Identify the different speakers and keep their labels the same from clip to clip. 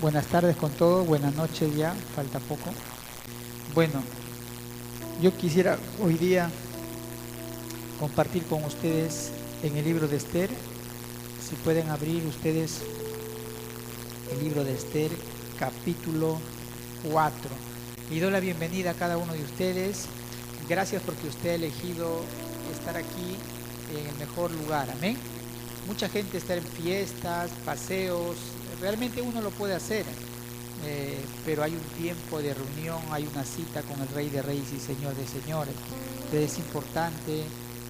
Speaker 1: Buenas tardes con todos, buenas noches ya, falta poco. Bueno, yo quisiera hoy día compartir con ustedes en el libro de Esther. Si pueden abrir ustedes el libro de Esther, capítulo 4. Y doy la bienvenida a cada uno de ustedes. Gracias porque usted ha elegido estar aquí en el mejor lugar, amén. Mucha gente está en fiestas, paseos, realmente uno lo puede hacer, pero hay un tiempo de reunión, hay una cita con el Rey de Reyes y Señor de Señores. Entonces es importante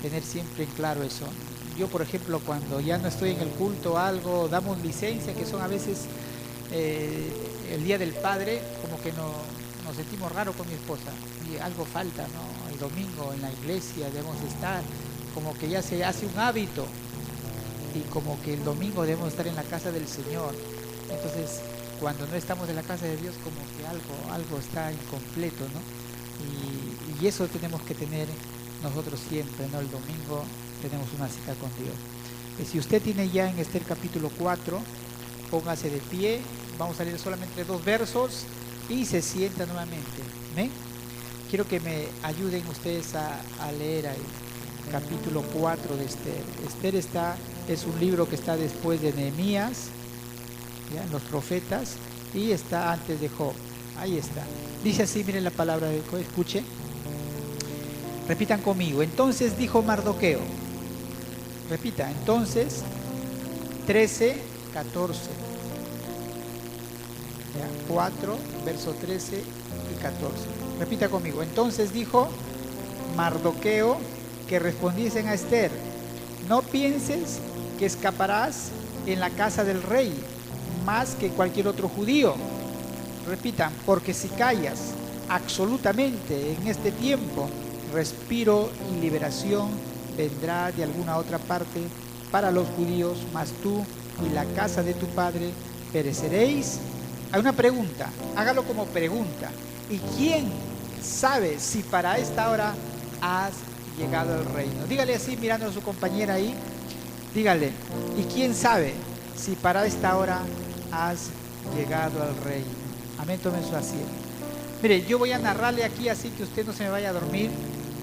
Speaker 1: tener siempre en claro eso. Yo, por ejemplo, cuando ya no estoy en el culto o algo, damos licencia, que son a veces el Día del Padre, como que nos sentimos raros con mi esposa, y algo falta, ¿no? El domingo en la iglesia debemos estar, como que ya se hace un hábito, y como que el domingo debemos estar en la casa del Señor. Entonces, cuando no estamos en la casa de Dios, como que algo está incompleto, ¿no? Y eso tenemos que tener nosotros siempre, ¿no? El domingo tenemos una cita con Dios. Si usted tiene ya en Esther capítulo 4, póngase de pie, vamos a leer solamente 2 versos y se sienta nuevamente. ¿Me? Quiero que me ayuden ustedes a leer ahí, capítulo 4 de Esther. Esther es un libro que está después de Nehemías, ¿ya? Los profetas, y está antes de Job. Ahí está. Dice así, miren la palabra de Job, escuchen. Repitan conmigo. Entonces dijo Mardoqueo. Repita, entonces 13, 14. ¿Ya? 4, verso 13 y 14. Repita conmigo. Entonces dijo Mardoqueo que respondiesen a Esther: no pienses que escaparás en la casa del rey más que cualquier otro judío. Repitan, porque si callas absolutamente en este tiempo, respiro y liberación vendrá de alguna otra parte para los judíos, mas tú y la casa de tu padre pereceréis. Hay una pregunta, hágalo como pregunta. ¿Y quién sabe si para esta hora has llegado al reino? Dígale así, mirando a su compañera ahí, dígale, ¿y quién sabe si para esta hora has llegado al reino? Amén, tomen su asiento. Mire, yo voy a narrarle aquí, así que usted no se me vaya a dormir.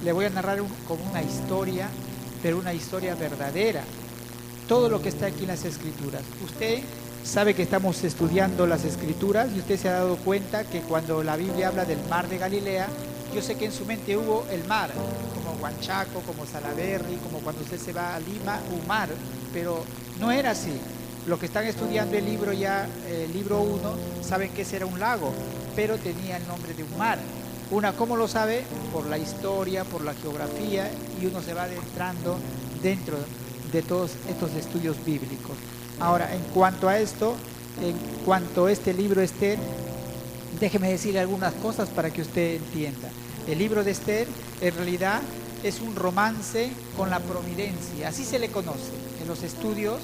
Speaker 1: Le voy a narrar como una historia, pero una historia verdadera. Todo lo que está aquí en las Escrituras. Usted sabe que estamos estudiando las Escrituras y usted se ha dado cuenta que cuando la Biblia habla del mar de Galilea, yo sé que en su mente hubo el mar, como Huanchaco, como Salaberry, como cuando usted se va a Lima, un mar, pero no era así. Los que están estudiando el libro ya, el libro 1, saben que ese era un lago, pero tenía el nombre de un mar. ¿Cómo lo sabe? Por la historia, por la geografía, y uno se va adentrando dentro de todos estos estudios bíblicos. Ahora, en cuanto a esto, en cuanto a este libro Esther, déjeme decirle algunas cosas para que usted entienda. El libro de Esther, en realidad, es un romance con la providencia, así se le conoce. En los estudios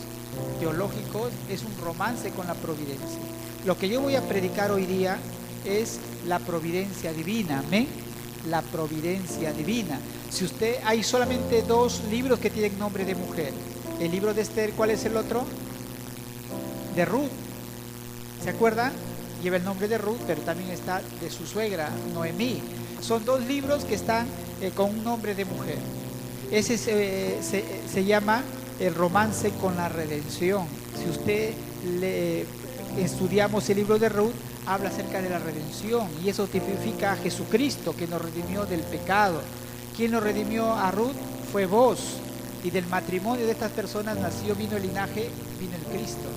Speaker 1: teológicos es un romance con la providencia. Lo que yo voy a predicar hoy día es la providencia divina, ¿amén? La providencia divina. Si usted, hay solamente 2 libros que tienen nombre de mujer. El libro de Esther, ¿cuál es el otro? De Ruth. ¿Se acuerdan? Lleva el nombre de Ruth, pero también está de su suegra, Noemí. Son 2 libros que están con un nombre de mujer. Ese se llama el romance con la redención. Si usted estudiamos el libro de Ruth, habla acerca de la redención, y eso tipifica a Jesucristo, que nos redimió del pecado. ¿Quién nos redimió a Ruth? Fue vos, y del matrimonio de estas personas vino el linaje, vino el Cristo.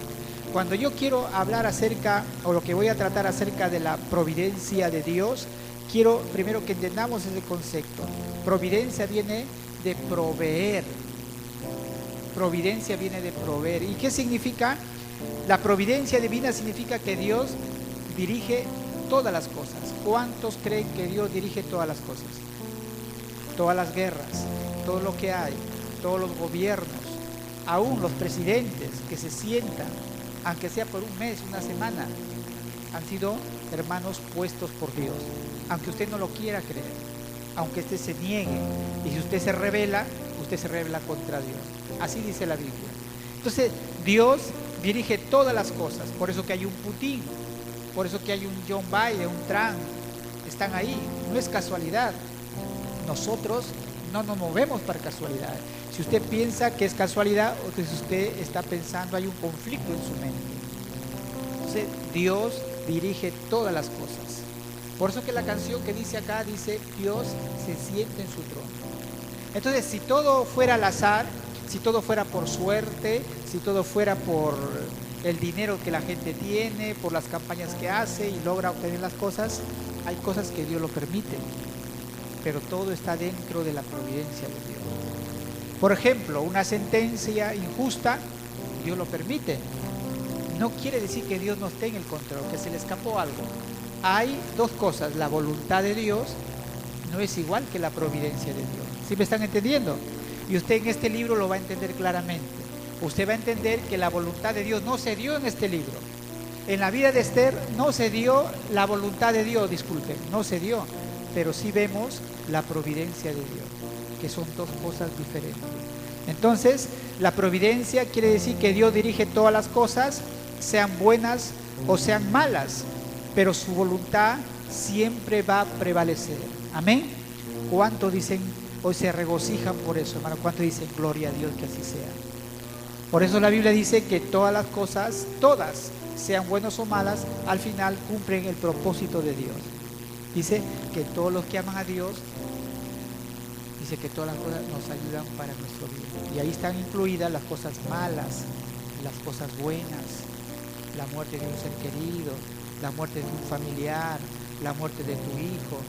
Speaker 1: Cuando yo quiero hablar acerca, o lo que voy a tratar acerca de la providencia de Dios, quiero primero que entendamos ese concepto. Providencia viene de proveer. Providencia viene de proveer. ¿Y qué significa? La providencia divina significa que Dios dirige todas las cosas. ¿Cuántos creen que Dios dirige todas las cosas? Todas las guerras, todo lo que hay, todos los gobiernos, aún los presidentes que se sientan, aunque sea por un mes, una semana, han sido, hermanos, puestos por Dios. Aunque usted no lo quiera creer, aunque usted se niegue, y si usted se revela contra Dios. Así dice la Biblia. Entonces, Dios dirige todas las cosas. Por eso que hay un Putin, por eso que hay un John Biden, un Trump, están ahí, no es casualidad. Nosotros no nos movemos por casualidad. Si usted piensa que es casualidad, o que si usted está pensando hay un conflicto en su mente. Entonces Dios dirige todas las cosas. Por eso que la canción que dice acá dice: Dios se siente en su trono. Entonces, si todo fuera al azar, si todo fuera por suerte, si todo fuera por el dinero que la gente tiene, por las campañas que hace y logra obtener las cosas, hay cosas que Dios lo permite, pero todo está dentro de la providencia de Dios. Por ejemplo, una sentencia injusta, Dios lo permite. No quiere decir que Dios no esté en el control, que se le escapó algo. Hay dos cosas: la voluntad de Dios no es igual que la providencia de Dios. ¿Sí me están entendiendo? Y usted en este libro lo va a entender claramente. Usted va a entender que la voluntad de Dios no se dio en este libro. En la vida de Esther no se dio la voluntad de Dios, disculpen, no se dio. Pero sí vemos la providencia de Dios, que son dos cosas diferentes. Entonces, la providencia quiere decir que Dios dirige todas las cosas, sean buenas o sean malas, pero su voluntad siempre va a prevalecer. Amén. ¿Cuánto dicen hoy se regocijan por eso, hermano? ¿Cuánto dicen gloria a Dios que así sea? Por eso la Biblia dice que todas las cosas, todas, sean buenas o malas, al final cumplen el propósito de Dios. Dice que todos los que aman a Dios, dice que todas las cosas nos ayudan para nuestro bien. Y ahí están incluidas las cosas malas, las cosas buenas, la muerte de un ser querido, la muerte de un familiar, la muerte de tu hijo.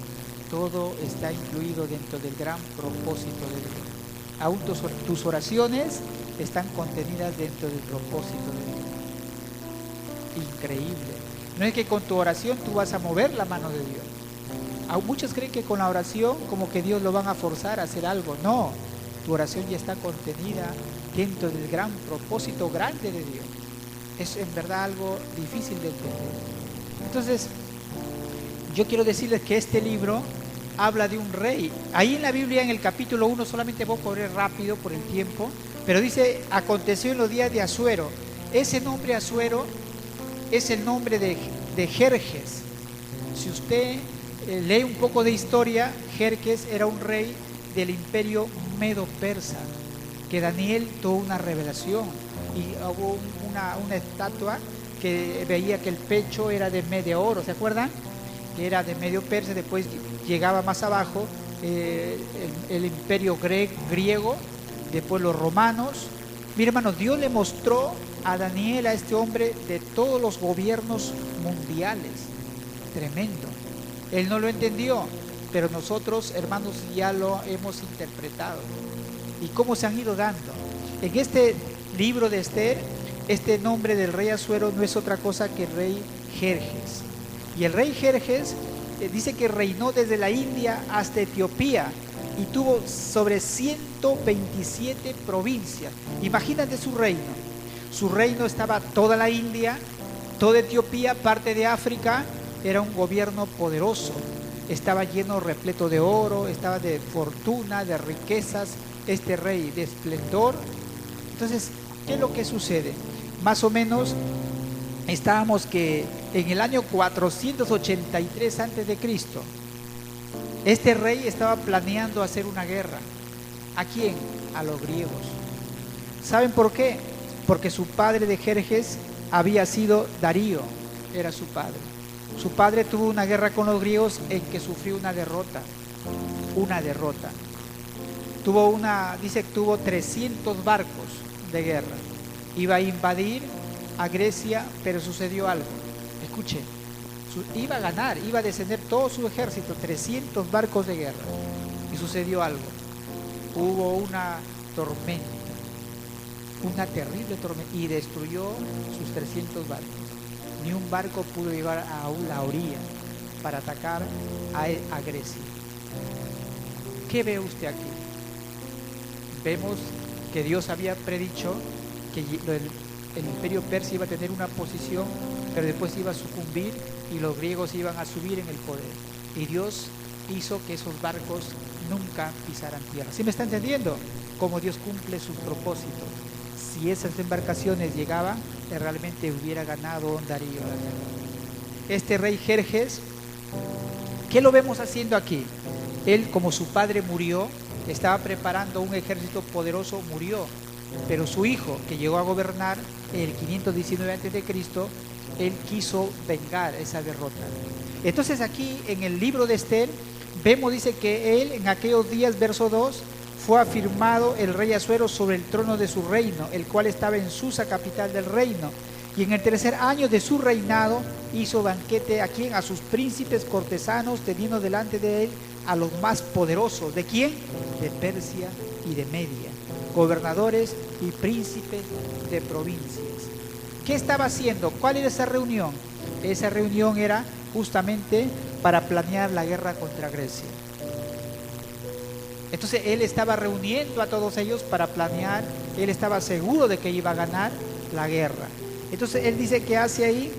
Speaker 1: Todo está incluido dentro del gran propósito de Dios. Aún tus oraciones están contenidas dentro del propósito de Dios. Increíble. No es que con tu oración tú vas a mover la mano de Dios. Aún muchos creen que con la oración como que Dios lo van a forzar a hacer algo. No, tu oración ya está contenida dentro del gran propósito grande de Dios. Es en verdad algo difícil de entender. Entonces, yo quiero decirles que este libro habla de un rey. Ahí en la Biblia, en el capítulo 1, solamente voy a correr rápido por el tiempo, pero dice: aconteció en los días de Asuero. Ese nombre Asuero es el nombre de Jerjes. Si usted lee un poco de historia, Jerjes era un rey del imperio medo-persa, que Daniel tuvo una revelación y hubo una estatua que veía que el pecho era de medio oro, ¿se acuerdan? Que era de medio persa. Después llegaba más abajo el imperio griego, después los romanos. Mira, hermanos, Dios le mostró a Daniel, a este hombre, de todos los gobiernos mundiales. Tremendo. Él no lo entendió, pero nosotros, hermanos, ya lo hemos interpretado. ¿Y cómo se han ido dando? En este libro de Esther, este nombre del rey Asuero no es otra cosa que el rey Jerjes. Y el rey Jerjes dice que reinó desde la India hasta Etiopía y tuvo sobre 127 provincias. Imagínate su reino. Su reino estaba toda la India, toda Etiopía, parte de África. Era un gobierno poderoso. Estaba lleno, repleto de oro, estaba de fortuna, de riquezas. Este rey de esplendor. Entonces, ¿qué es lo que sucede? Más o menos estábamos que en el año 483 a.C., este rey estaba planeando hacer una guerra. ¿A quién? A los griegos. ¿Saben por qué? Porque su padre de Jerjes había sido Darío, era su padre. Su padre tuvo una guerra con los griegos en que sufrió una derrota. Dice que tuvo 300 barcos de guerra. Iba a invadir a Grecia, pero sucedió algo. Escuchen, iba a ganar, iba a descender todo su ejército, 300 barcos de guerra. Y sucedió algo. Hubo una tormenta, una terrible tormenta, y destruyó sus 300 barcos. Ni un barco pudo llegar a la orilla para atacar a Grecia. ¿Qué ve usted aquí? Vemos que Dios había predicho que el imperio persa iba a tener una posición, pero después iba a sucumbir y los griegos iban a subir en el poder. Y Dios hizo que esos barcos nunca pisaran tierra. ¿Sí me está entendiendo? Cómo Dios cumple sus propósitos. si esas embarcaciones llegaban, él realmente hubiera ganado Darío la guerra. Este rey Jerjes, ¿qué lo vemos haciendo aquí? Él, como su padre murió, estaba preparando un ejército poderoso, murió, pero su hijo, que llegó a gobernar en el 519 a.C., él quiso vengar esa derrota. Entonces aquí en el libro de Esther vemos, dice que él en aquellos días, verso 2, fue afirmado el rey Asuero sobre el trono de su reino, el cual estaba en Susa, capital del reino. Y en el 3er año de su reinado hizo banquete a quién, a sus príncipes cortesanos, teniendo delante de él a los más poderosos. ¿De quién? De Persia y de Media, gobernadores y príncipes de provincias. ¿Qué estaba haciendo? ¿Cuál era esa reunión? Esa reunión era justamente para planear la guerra contra Grecia. Entonces él estaba reuniendo a todos ellos para planear, él estaba seguro de que iba a ganar la guerra. Entonces él dice que hace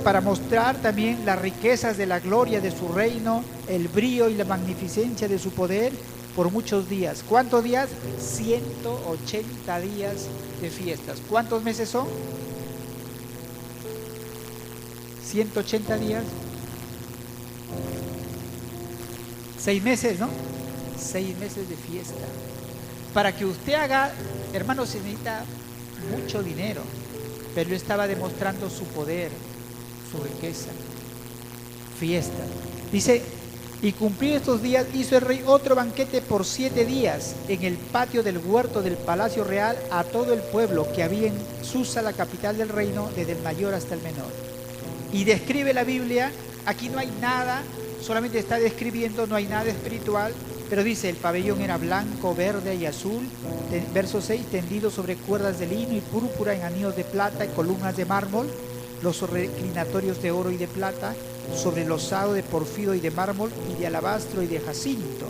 Speaker 1: para mostrar también las riquezas de la gloria de su reino, el brío y la magnificencia de su poder por muchos días. ¿Cuántos días? 180 días de fiestas. ¿Cuántos meses son? 180 días. 6 meses, ¿no? 6 meses de fiesta. Para que usted haga, hermano, se necesita mucho dinero, pero él estaba demostrando su poder, su riqueza. Fiesta. Dice, y cumplido estos días, hizo el rey otro banquete por 7 días en el patio del huerto del palacio real a todo el pueblo que había en Susa, la capital del reino, desde el mayor hasta el menor. Y describe la Biblia, aquí no hay nada, solamente está describiendo, no hay nada espiritual, pero dice, el pabellón era blanco, verde y azul, verso 6, tendido sobre cuerdas de lino y púrpura en anillos de plata y columnas de mármol, los reclinatorios de oro y de plata, sobre losado de porfido y de mármol y de alabastro y de jacinto,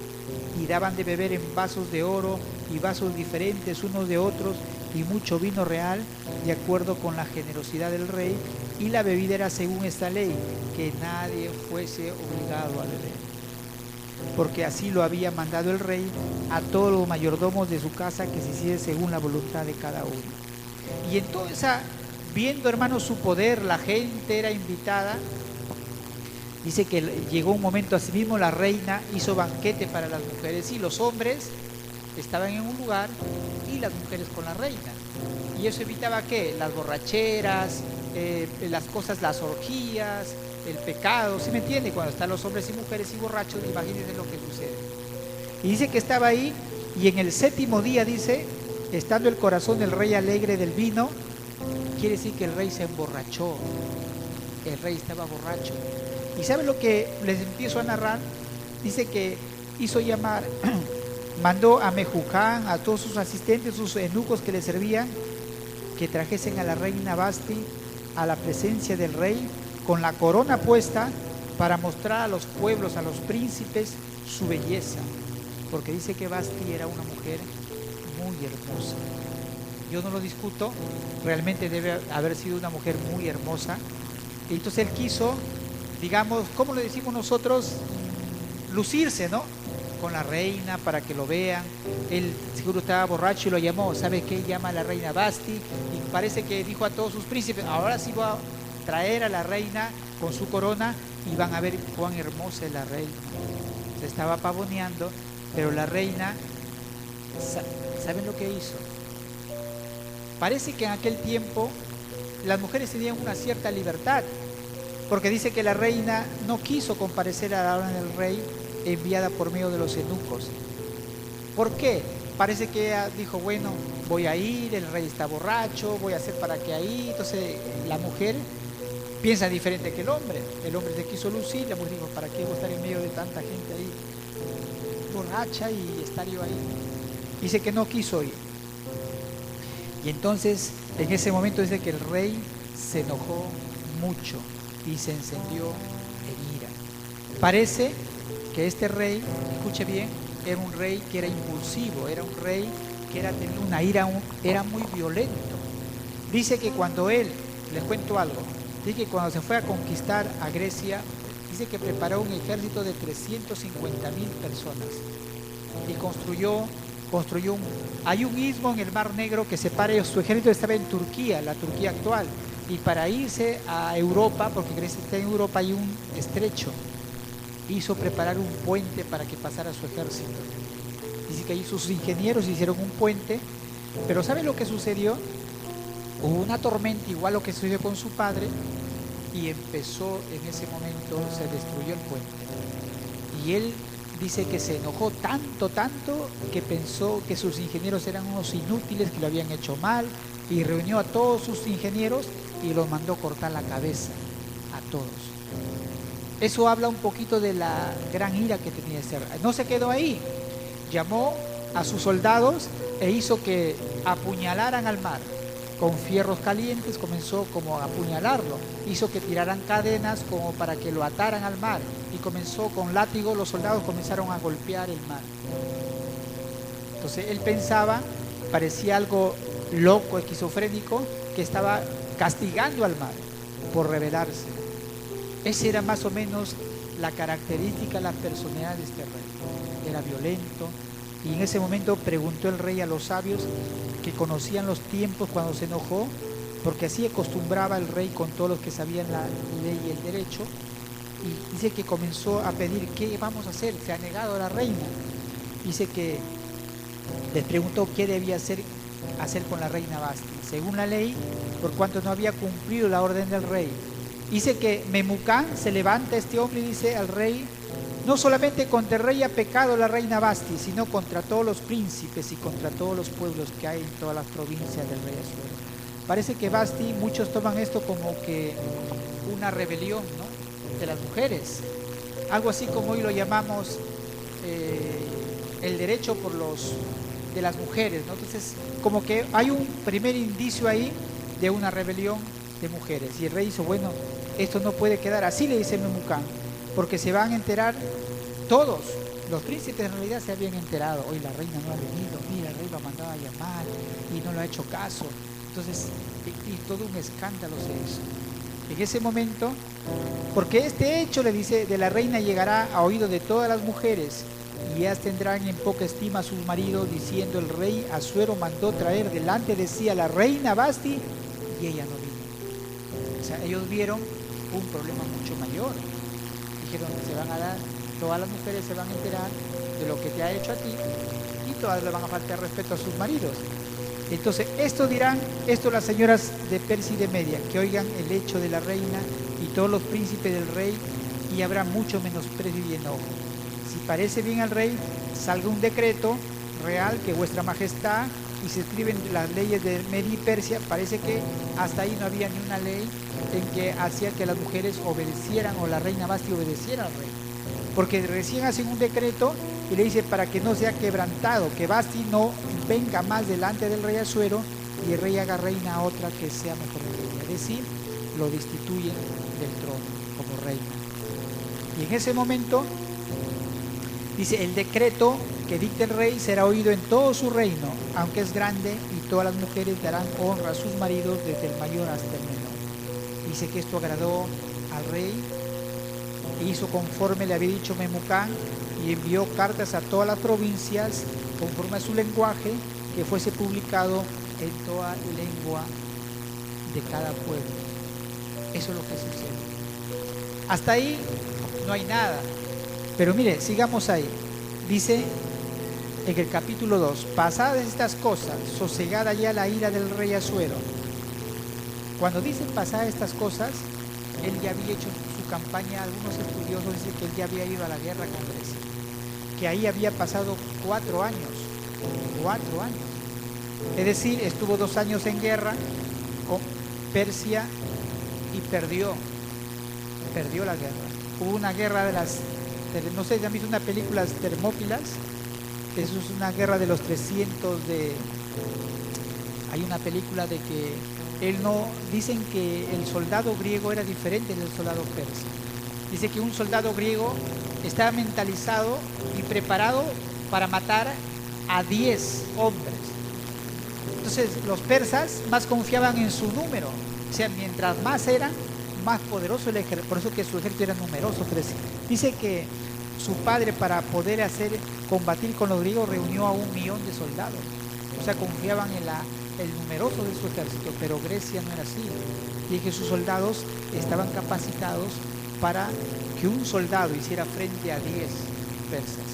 Speaker 1: y daban de beber en vasos de oro y vasos diferentes unos de otros, y mucho vino real, de acuerdo con la generosidad del rey, y la bebida era según esta ley, que nadie fuese obligado a beber, porque así lo había mandado el rey a todos los mayordomos de su casa, que se hiciese según la voluntad de cada uno. Y en toda esa, viendo, hermanos, su poder, la gente era invitada. Dice que llegó un momento, asimismo la reina hizo banquete para las mujeres, y los hombres estaban en un lugar y las mujeres con la reina. Y eso evitaba ¿qué? Las borracheras, las cosas, las orgías, el pecado, ¿sí me entiende? Cuando están los hombres y mujeres y borrachos, imagínense lo que sucede. Y dice que estaba ahí, y en el 7º día, dice, estando el corazón del rey alegre del vino, quiere decir que el rey se emborrachó, el rey estaba borracho. ¿Y saben lo que les empiezo a narrar? Dice que hizo llamar, mandó a Mejucán, a todos sus asistentes, sus eunucos que le servían, que trajesen a la reina Vasti a la presencia del rey, con la corona puesta, para mostrar a los pueblos, a los príncipes, su belleza, porque dice que Vasti era una mujer muy hermosa. Yo no lo discuto, realmente debe haber sido una mujer muy hermosa. Y entonces él quiso, digamos, ¿cómo le decimos nosotros? Lucirse, ¿no? Con la reina para que lo vean. Él seguro estaba borracho y lo llamó. ¿Sabe qué? Llama a la reina Vasti, y parece que dijo a todos sus príncipes, ahora sí voy a traer a la reina con su corona y van a ver cuán hermosa es la reina. Se estaba pavoneando, pero la reina, ¿saben lo que hizo? Parece que en aquel tiempo las mujeres tenían una cierta libertad, porque dice que la reina no quiso comparecer a la orden del rey enviada por medio de los eunucos. ¿Por qué? Parece que ella dijo, bueno, voy a ir, el rey está borracho, voy a hacer para que ahí. Entonces la mujer piensa diferente que el hombre se quiso lucir, la mujer dijo, ¿para qué voy a estar en medio de tanta gente ahí borracha y estar yo ahí? Dice que no quiso ir. Y entonces en ese momento dice que el rey se enojó mucho y se encendió en ira. Parece que este rey, escuche bien, era un rey que era impulsivo, era un rey que tenía una ira, era muy violento. Dice que cuando él, les cuento algo, dice que cuando se fue a conquistar a Grecia, dice que preparó un ejército de 350,000 personas y construyó hay un istmo en el Mar Negro que separa ellos. Su ejército estaba en Turquía, la Turquía actual, y para irse a Europa, porque Grecia está en Europa, hay un estrecho, hizo preparar un puente para que pasara su ejército. Dice que ahí sus ingenieros hicieron un puente, pero ¿saben lo que sucedió? Hubo una tormenta, igual lo que sucedió con su padre, y empezó, en ese momento se destruyó el puente. Y él dice que se enojó tanto, que pensó que sus ingenieros eran unos inútiles, que lo habían hecho mal, y reunió a todos sus ingenieros y los mandó cortar la cabeza a todos. Eso habla un poquito de la gran ira que tenía este rey. No se quedó ahí, llamó a sus soldados e hizo que apuñalaran al mar. Con fierros calientes comenzó como a apuñalarlo, hizo que tiraran cadenas como para que lo ataran al mar, y comenzó con látigo, los soldados comenzaron a golpear el mar. Entonces él pensaba, parecía algo loco, esquizofrénico, que estaba castigando al mar por rebelarse. Esa era más o menos la característica, la personalidad de este rey. Era violento, y en ese momento preguntó el rey a los sabios que conocían los tiempos cuando se enojó, porque así acostumbraba el rey con todos los que sabían la ley y el derecho, y dice que comenzó a pedir: ¿qué vamos a hacer? Se ha negado la reina. Dice que les preguntó qué debía hacer con la reina Basti, según la ley, por cuanto no había cumplido la orden del rey. Dice que Memucán se levanta, este hombre, y dice al rey: no solamente contra el rey ha pecado la reina Basti, sino contra todos los príncipes y contra todos los pueblos que hay en todas las provincias del rey Asuero. Parece que Basti, muchos toman esto como que una rebelión, ¿no?, de las mujeres, algo así como hoy lo llamamos el derecho de las mujeres, ¿no? Entonces, como que hay un primer indicio ahí de una rebelión de mujeres, y el rey dice: bueno, esto no puede quedar así, le dice Memucán, porque se van a enterar todos. Los príncipes en realidad se habían enterado: hoy la reina no ha venido, mira, el rey lo ha mandado a llamar y no le ha hecho caso. Entonces, y todo un escándalo se hizo en ese momento, porque este hecho, le dice, de la reina llegará a oído de todas las mujeres, y ellas tendrán en poca estima a sus maridos, diciendo: el rey Asuero mandó traer delante de sí a la reina Basti y ella no vino. O sea, ellos vieron un problema mucho mayor. Dijeron: se van a dar, todas las mujeres se van a enterar de lo que te ha hecho a ti, y todas le van a faltar respeto a sus maridos. Entonces, esto dirán, esto las señoras de Persia y de Media, que oigan el hecho de la reina y todos los príncipes del rey, y habrá mucho menosprecio y enojo. Si parece bien al rey, salga un decreto real que vuestra majestad, y se escriben las leyes de Media y Persia. Parece que hasta ahí no había ni una ley en que hacía que las mujeres obedecieran, o la reina Basti obedeciera al rey, porque recién hacen un decreto y le dice: para que no sea quebrantado, que Basti no venga más delante del rey Asuero, y el rey haga reina a otra que sea mejor que ella. Es decir, lo destituyen del trono como reina. Y en ese momento dice: el decreto que dicte el rey será oído en todo su reino, aunque es grande, y todas las mujeres darán honra a sus maridos, desde el mayor hasta el menor. Dice que esto agradó al rey, e hizo conforme le había dicho Memucán, y envió cartas a todas las provincias conforme a su lenguaje, que fuese publicado en toda lengua de cada pueblo. Eso es lo que sucede. Hasta ahí no hay nada, pero mire, sigamos ahí. Dice en el capítulo 2: pasadas estas cosas, sosegada ya la ira del rey Asuero. Cuando dice pasadas estas cosas, él ya había hecho su campaña. Algunos estudiosos dicen que él ya había ido a la guerra con Grecia, que ahí había pasado 4 años. 4 años. Es decir, estuvo 2 años en guerra con Persia y perdió la guerra. Hubo una guerra no sé si han visto una película, Termópilas, que eso es una guerra de los 300 de... Hay una película de que dicen que el soldado griego era diferente del soldado persa. Dice que un soldado griego estaba mentalizado y preparado para matar a 10 hombres. Entonces los persas más confiaban en su número, o sea, mientras más eran, más poderoso el ejército. Por eso que su ejército era numeroso. Dice que su padre, para poder combatir con los griegos, reunió a 1.000.000 de soldados. O sea, confiaban en el numeroso de su ejército, pero Grecia no era así. Y que sus soldados estaban capacitados para que un soldado hiciera frente a 10 persas.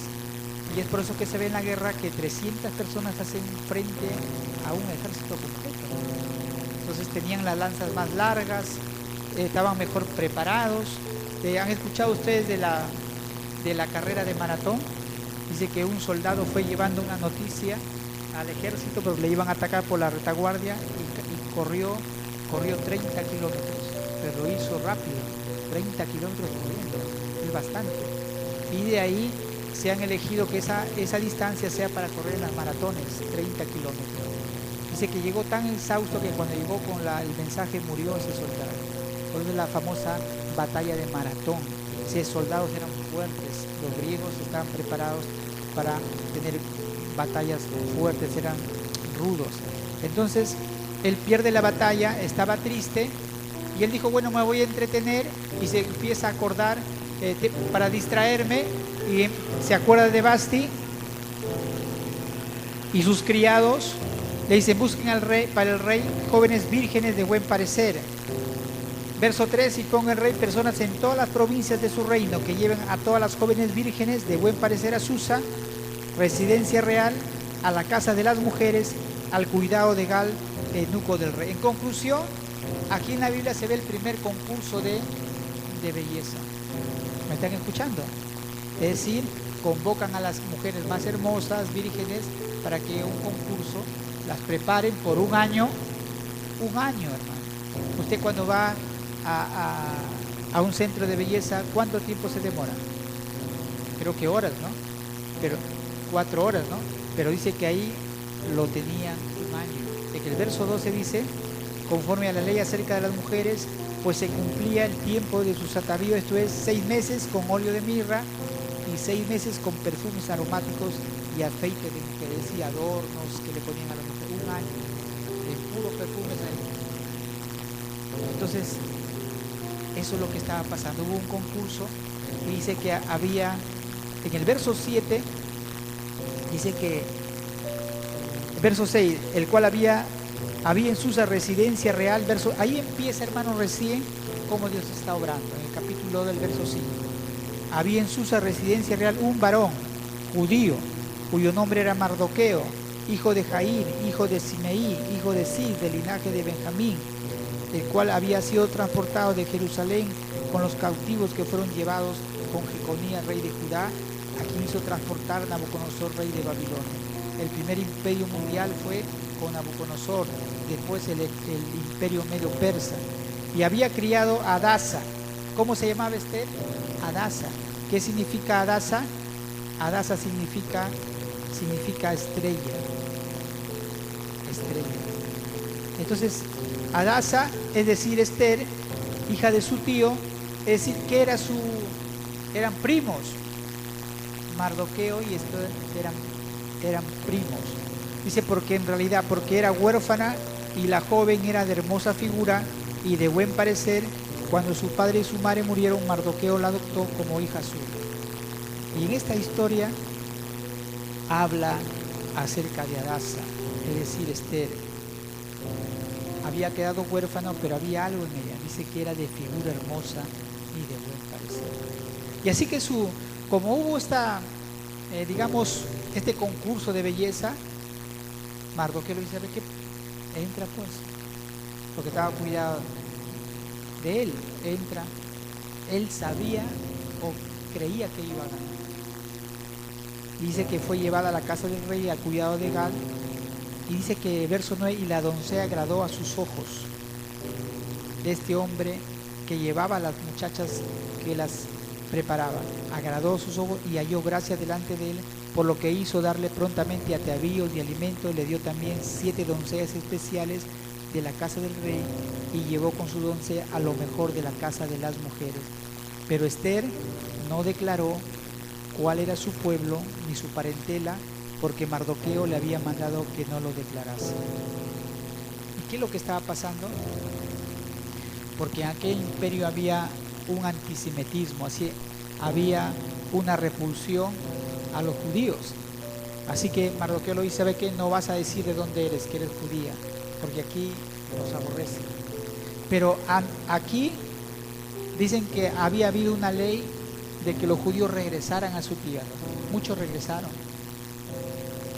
Speaker 1: Y es por eso que se ve en la guerra que 300 personas hacen frente a un ejército completo. Entonces tenían las lanzas más largas, estaban mejor preparados. ¿Han escuchado ustedes de la carrera de maratón? Dice que un soldado fue llevando una noticia al ejército, pero le iban a atacar por la retaguardia y corrió 30 kilómetros, pero lo hizo rápido, 30 kilómetros corriendo, es bastante. Y de ahí se han elegido que esa distancia sea para correr en las maratones, 30 kilómetros. Dice que llegó tan exhausto que cuando llegó con el mensaje murió ese soldado. Por eso es la famosa batalla de Maratón. Esos soldados eran fuertes, los griegos estaban preparados para tener batallas fuertes, eran rudos. Entonces él pierde la batalla, estaba triste y él dijo, bueno, me voy a entretener, y se empieza a acordar para distraerme, y se acuerda de Basti y sus criados. Le dicen, busquen para el rey jóvenes vírgenes de buen parecer. Verso 3, y ponga el rey personas en todas las provincias de su reino que lleven a todas las jóvenes vírgenes de buen parecer a Susa, residencia real, a la casa de las mujeres, al cuidado de Gal, eunuco del rey. En conclusión, aquí en la Biblia se ve el primer concurso de belleza. ¿Me están escuchando? Es decir, convocan a las mujeres más hermosas, vírgenes, para que un concurso las preparen por un año, hermano. Usted cuando va a un centro de belleza, ¿cuánto tiempo se demora? Creo que horas, ¿no? Pero 4 horas, ¿no? Pero dice que ahí lo tenían un año. De que el verso 12 dice, conforme a la ley acerca de las mujeres, pues se cumplía el tiempo de sus atavíos, esto es 6 meses con óleo de mirra y 6 meses con perfumes aromáticos y aceite de mujeres y adornos que le ponían a la mujer. Un año de puros perfumes ahí. Entonces, eso es lo que estaba pasando. Hubo un concurso y dice que había, en el verso 7, dice que, verso 6, el cual había en Susa residencia real, ahí empieza, hermano, recién cómo Dios está obrando, en el capítulo del verso 5. Había en Susa residencia real un varón judío, cuyo nombre era Mardoqueo, hijo de Jair, hijo de Simeí, hijo de Cis, del linaje de Benjamín, el cual había sido transportado de Jerusalén con los cautivos que fueron llevados con Jeconías, rey de Judá, a quien hizo transportar Nabucodonosor, rey de Babilonia. El primer imperio mundial fue con Nabucodonosor, después el imperio medio persa. Y había criado a Adasa. ¿Cómo se llamaba Esther? Adasa. ¿Qué significa Adasa? Adasa significa estrella. Estrella. Entonces, Adasa, es decir, Esther, hija de su tío, es decir, que eran primos. Mardoqueo y Esther eran primos. Dice porque era huérfana y la joven era de hermosa figura y de buen parecer. Cuando su padre y su madre murieron, Mardoqueo la adoptó como hija suya. Y en esta historia habla acerca de Adasa, es decir, Esther. Había quedado huérfano, pero había algo en ella. Dice que era de figura hermosa y de buen parecer. Y así que como hubo este concurso de belleza, Mardoqueo le dice, ¿sabe qué? Entra pues, porque estaba cuidado de él. Entra. Él sabía o creía que iba a ganar. Dice que fue llevada a la casa del rey al cuidado de Gal. Y dice que verso 9, y la doncella agradó a sus ojos de este hombre que llevaba a las muchachas que las preparaba. Agradó a sus ojos y halló gracia delante de él, por lo que hizo darle prontamente atavíos y alimentos. Le dio también 7 doncellas especiales de la casa del rey y llevó con su doncella a lo mejor de la casa de las mujeres. Pero Esther no declaró cuál era su pueblo ni su parentela, porque Mardoqueo le había mandado que no lo declarase. ¿Y qué es lo que estaba pasando? Porque en aquel imperio había un antisemitismo, así había una repulsión a los judíos. Así que Mardoqueo lo dice: ¿sabe qué? No vas a decir de dónde eres, que eres judía, porque aquí los aborrece. Pero aquí dicen que había habido una ley de que los judíos regresaran a su tierra. Muchos regresaron,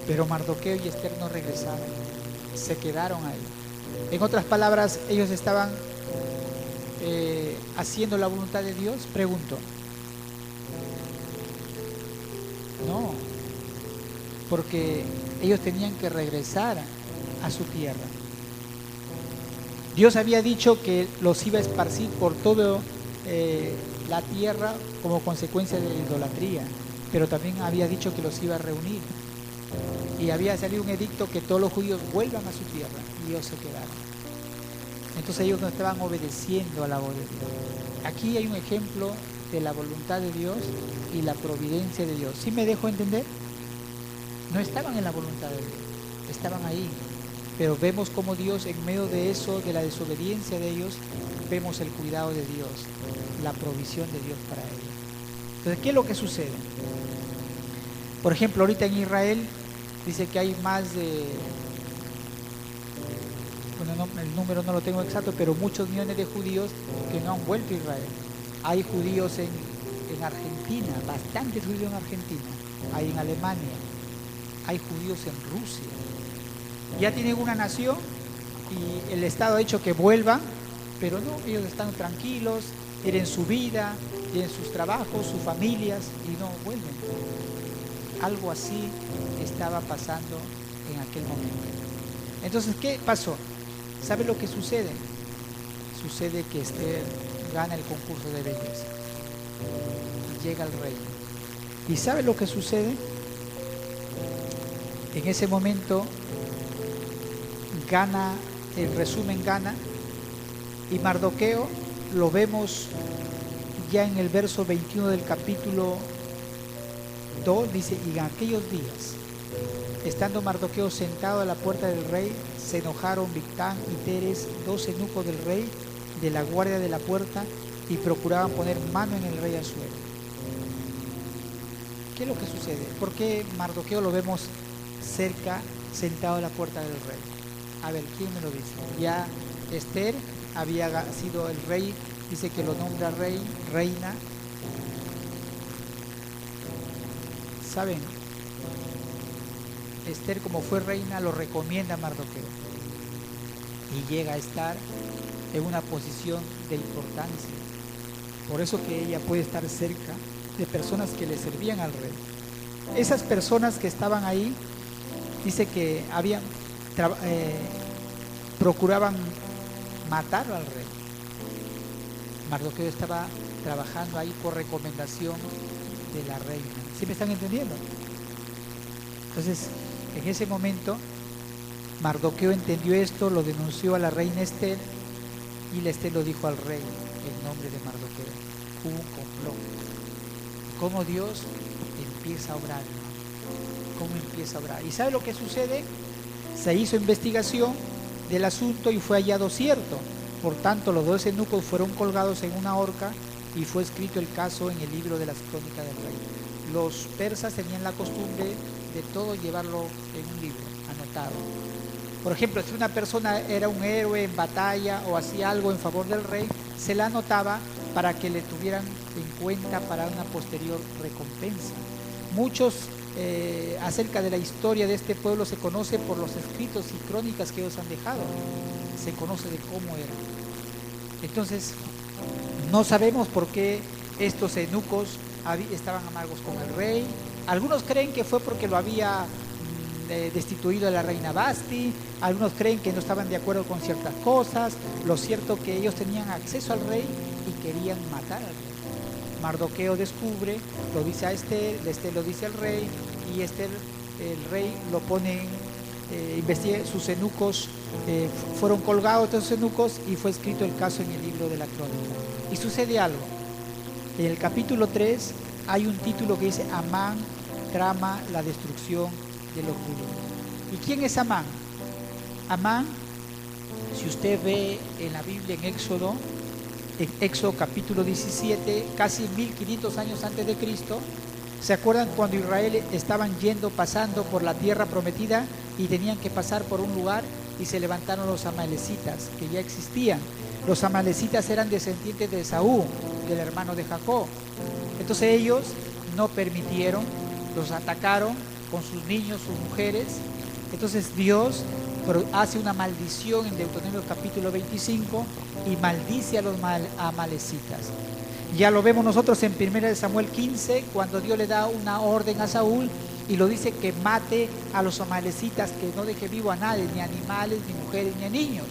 Speaker 1: pero Mardoqueo y Esther no regresaron, se quedaron ahí. En otras palabras, ellos estaban haciendo la voluntad de Dios. Pregunto. No, porque ellos tenían que regresar a su tierra. Dios había dicho que los iba a esparcir por toda la tierra como consecuencia de la idolatría, pero también había dicho que los iba a reunir. Y había salido un edicto que todos los judíos vuelvan a su tierra, y ellos se quedaron. Entonces ellos no estaban obedeciendo a la voz de Dios. Aquí hay un ejemplo de la voluntad de Dios y la providencia de Dios. ¿Sí me dejo entender? No estaban en la voluntad de Dios, estaban ahí. Pero vemos como Dios, en medio de eso, de la desobediencia de ellos, vemos el cuidado de Dios, la provisión de Dios para ellos. Entonces, ¿qué es lo que sucede? Por ejemplo, ahorita en Israel dice que hay más de, bueno, no, el número no lo tengo exacto, pero muchos millones de judíos que no han vuelto a Israel. Hay judíos en Argentina, bastantes judíos en Argentina, hay en Alemania, hay judíos en Rusia. Ya tienen una nación y el Estado ha hecho que vuelvan, pero no, ellos están tranquilos, tienen su vida, tienen sus trabajos, sus familias y no vuelven. Algo así estaba pasando en aquel momento. Entonces, ¿qué pasó? ¿Sabe lo que sucede? Sucede que Esther gana el concurso de belleza y llega al rey. ¿Y sabe lo que sucede? En ese momento gana, el resumen gana, y Mardoqueo lo vemos ya en el verso 21 del capítulo 2, dice: y en aquellos días, estando Mardoqueo sentado a la puerta del rey, se enojaron Bigtán y Teres, dos eunucos del rey, de la guardia de la puerta, y procuraban poner mano en el rey Asuero. ¿Qué es lo que sucede? ¿Por qué Mardoqueo lo vemos cerca, sentado a la puerta del rey? A ver, ¿quién me lo dice? Ya Esther había sido el rey, dice que lo nombra rey, reina. ¿Saben? Esther, como fue reina, lo recomienda a Mardoqueo y llega a estar en una posición de importancia. Por eso que ella puede estar cerca de personas que le servían al rey. Esas personas que estaban ahí, dice que procuraban matar al rey. Mardoqueo estaba trabajando ahí por recomendación de la reina. ¿Sí me están entendiendo? Entonces, en ese momento, Mardoqueo entendió esto, lo denunció a la reina Esther, y la Esther lo dijo al rey en nombre de Mardoqueo. Hubo un complot. ¿Cómo Dios empieza a obrar? ¿Cómo empieza a obrar? ¿Y sabe lo que sucede? Se hizo investigación del asunto y fue hallado cierto. Por tanto, los dos eunucos fueron colgados en una horca y fue escrito el caso en el libro de las crónicas del rey. Los persas tenían la costumbre de todo llevarlo en un libro, anotado. Por ejemplo, si una persona era un héroe en batalla o hacía algo en favor del rey, se la anotaba para que le tuvieran en cuenta para una posterior recompensa. Muchos acerca de la historia de este pueblo se conoce por los escritos y crónicas que ellos han dejado. Se conoce de cómo era. Entonces, no sabemos por qué estos eunucos estaban amargos con el rey. Algunos creen que fue porque lo había destituido a la reina Basti, algunos creen que no estaban de acuerdo con ciertas cosas. Lo cierto es que ellos tenían acceso al rey y querían matar al rey. Mardoqueo descubre, lo dice a Esther, Esther lo dice al rey, y Esther, el rey, lo pone, investiga, sus eunucos fueron colgados, estos eunucos, y fue escrito el caso en el libro de la crónica. Y sucede algo. En el capítulo 3 hay un título que dice: Amán trama la destrucción de los judíos. ¿Y quién es Amán? Amán, si usted ve en la Biblia, en Éxodo, en Éxodo capítulo 17, casi 1500 años antes de Cristo. ¿Se acuerdan cuando Israel estaban pasando por la tierra prometida y tenían que pasar por un lugar y se levantaron los amalecitas que ya existían? Los amalecitas eran descendientes de Esaú, del hermano de Jacob. Entonces ellos no permitieron, los atacaron con sus niños, sus mujeres. Entonces Dios hace una maldición en Deuteronomio capítulo 25 y maldice a los amalecitas. Ya lo vemos nosotros en 1 Samuel 15, cuando Dios le da una orden a Saúl y lo dice que mate a los amalecitas, que no deje vivo a nadie, ni animales, ni mujeres, ni a niños.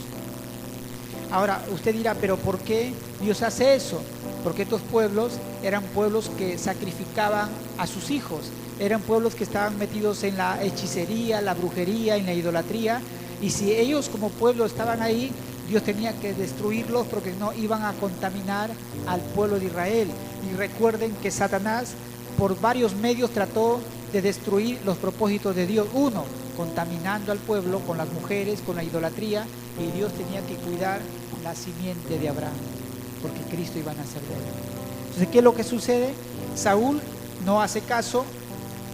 Speaker 1: Ahora, usted dirá, ¿pero por qué Dios hace eso? Porque estos pueblos eran pueblos que sacrificaban a sus hijos, eran pueblos que estaban metidos en la hechicería, la brujería, en la idolatría, y si ellos como pueblo estaban ahí, Dios tenía que destruirlos porque no iban a contaminar al pueblo de Israel. Y recuerden que Satanás por varios medios trató de destruir los propósitos de Dios. Uno, contaminando al pueblo con las mujeres, con la idolatría, y Dios tenía que cuidar la simiente de Abraham, porque Cristo iba a nacer de él. Entonces, ¿qué es lo que sucede? Saúl no hace caso,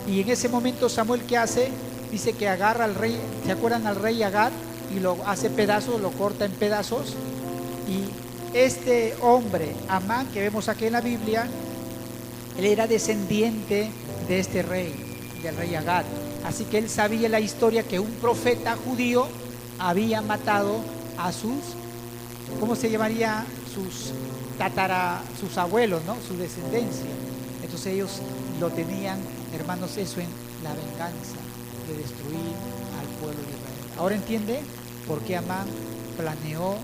Speaker 1: y en ese momento Samuel, ¿qué hace? Dice que agarra al rey, ¿se acuerdan al rey Agag? Y lo hace pedazos, lo corta en pedazos. Y este hombre, Amán, que vemos aquí en la Biblia, él era descendiente de este rey, del rey Agag. Así que él sabía la historia que un profeta judío había matado a sus, ¿cómo se llamaría? Sus abuelos, ¿no? Su descendencia. Entonces ellos lo tenían, hermanos, eso en la venganza de destruir al pueblo de Israel. Ahora entiende por qué Amán planeó,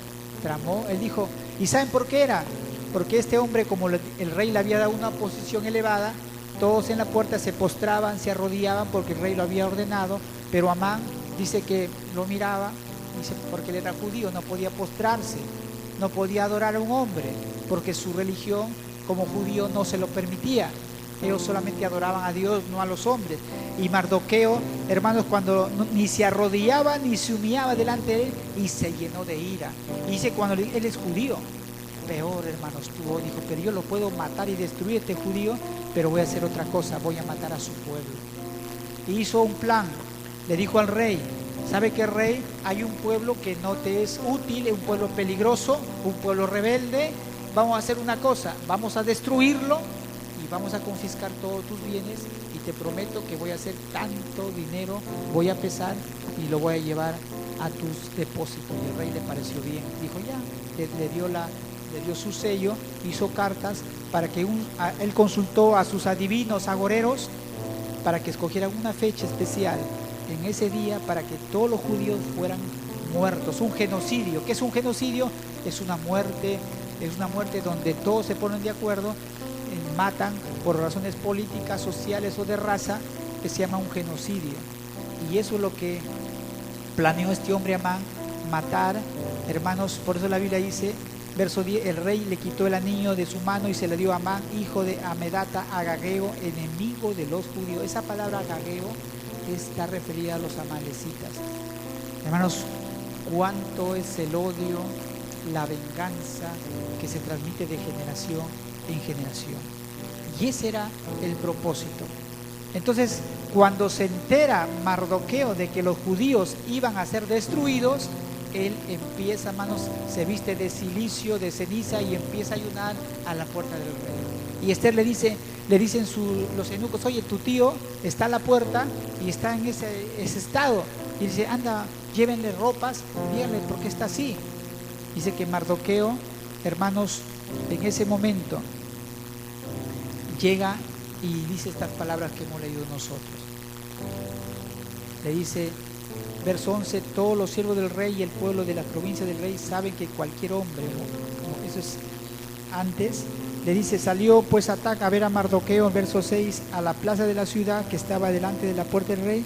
Speaker 1: tramó. Él dijo, ¿y saben por qué era? Porque este hombre, como el rey le había dado una posición elevada, todos en la puerta se postraban, se arrodillaban porque el rey lo había ordenado, pero Amán dice que lo miraba, dice, porque él era judío, no podía postrarse, no podía adorar a un hombre, porque su religión como judío no se lo permitía. Ellos solamente adoraban a Dios, no a los hombres. Y Mardoqueo, hermanos, cuando ni se arrodillaba ni se humillaba delante de él, y se llenó de ira. Y dice, cuando él es judío, peor, hermanos, tuvo, dijo, pero yo lo puedo matar y destruir este judío, pero voy a hacer otra cosa, voy a matar a su pueblo. Y hizo un plan, le dijo al rey, ¿sabe qué, rey? Hay un pueblo que no te es útil, es un pueblo peligroso, un pueblo rebelde. Vamos a hacer una cosa, vamos a destruirlo y vamos a confiscar todos tus bienes, y te prometo que voy a hacer tanto dinero, voy a pesar y lo voy a llevar a tus depósitos. Y el rey le pareció bien, dijo ya, le dio su sello, hizo cartas para que él consultó a sus adivinos agoreros para que escogieran una fecha especial en ese día para que todos los judíos fueran muertos. Un genocidio. ¿Qué es un genocidio? Es una muerte donde todos se ponen de acuerdo, matan por razones políticas, sociales o de raza, que se llama un genocidio. Y eso es lo que planeó este hombre Amán, matar, hermanos. Por eso la Biblia dice, verso 10, el rey le quitó el anillo de su mano y se le dio a Amán, hijo de Amedata, agageo, enemigo de los judíos. Esa palabra agageo está referida a los amalecitas. Hermanos, cuánto es el odio, la venganza que se transmite de generación en generación. Y ese era el propósito. Entonces, cuando se entera Mardoqueo de que los judíos iban a ser destruidos, él empieza, hermanos, se viste de cilicio, de ceniza, y empieza a ayunar a la puerta del rey. Y Esther le dicen los eunucos, oye, tu tío está a la puerta y está en ese estado. Y dice, anda, llévenle ropas, díganle por qué está así. Dice que Mardoqueo, hermanos, en ese momento llega y dice estas palabras que hemos leído nosotros. Le dice, verso 11, todos los siervos del rey y el pueblo de la provincia del rey saben que cualquier hombre, eso es antes, le dice, salió pues Atac a ver a Mardoqueo, verso 6, a la plaza de la ciudad que estaba delante de la puerta del rey.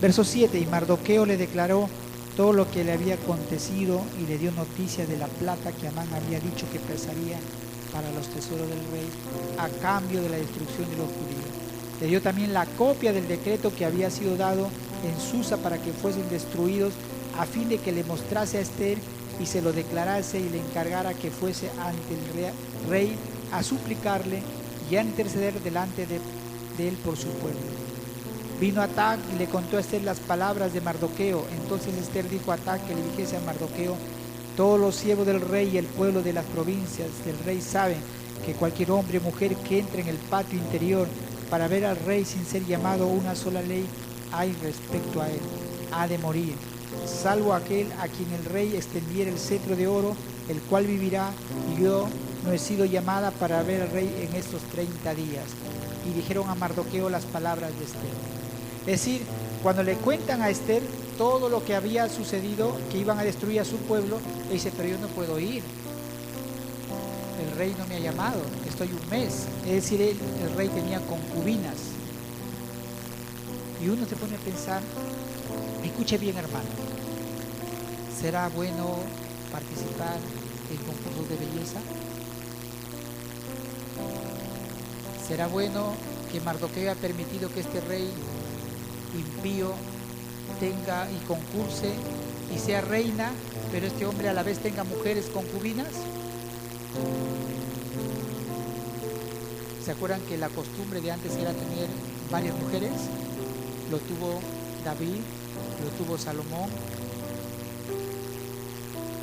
Speaker 1: Verso 7, y Mardoqueo le declaró todo lo que le había acontecido y le dio noticia de la plata que Amán había dicho que pesaría para los tesoros del rey a cambio de la destrucción de los judíos. Le dio también la copia del decreto que había sido dado en Susa para que fuesen destruidos, a fin de que le mostrase a Esther y se lo declarase y le encargara que fuese ante el rey a suplicarle y a interceder delante de él por su pueblo. Vino Atac y le contó a Esther las palabras de Mardoqueo. Entonces Esther dijo a Atac que le dijese a Mardoqueo: todos los siervos del rey y el pueblo de las provincias del rey saben que cualquier hombre o mujer que entre en el patio interior para ver al rey sin ser llamado, una sola ley hay respecto a él: ha de morir, salvo aquel a quien el rey extendiera el cetro de oro, el cual vivirá, y yo no he sido llamada para ver al rey en estos 30 días. Y dijeron a Mardoqueo las palabras de Esther. Es decir, cuando le cuentan a Esther todo lo que había sucedido, que iban a destruir a su pueblo, le dice: pero yo no puedo ir, el rey no me ha llamado, estoy un mes. Es decir, el rey tenía concubinas. Y uno se pone a pensar, escuche bien, hermano, ¿será bueno participar en concursos de belleza? ¿Será bueno que Mardoqueo haya permitido que este rey impío tenga y concurse y sea reina, pero este hombre a la vez tenga mujeres concubinas? ¿Se acuerdan que la costumbre de antes era tener varias mujeres? Lo tuvo David, lo tuvo Salomón.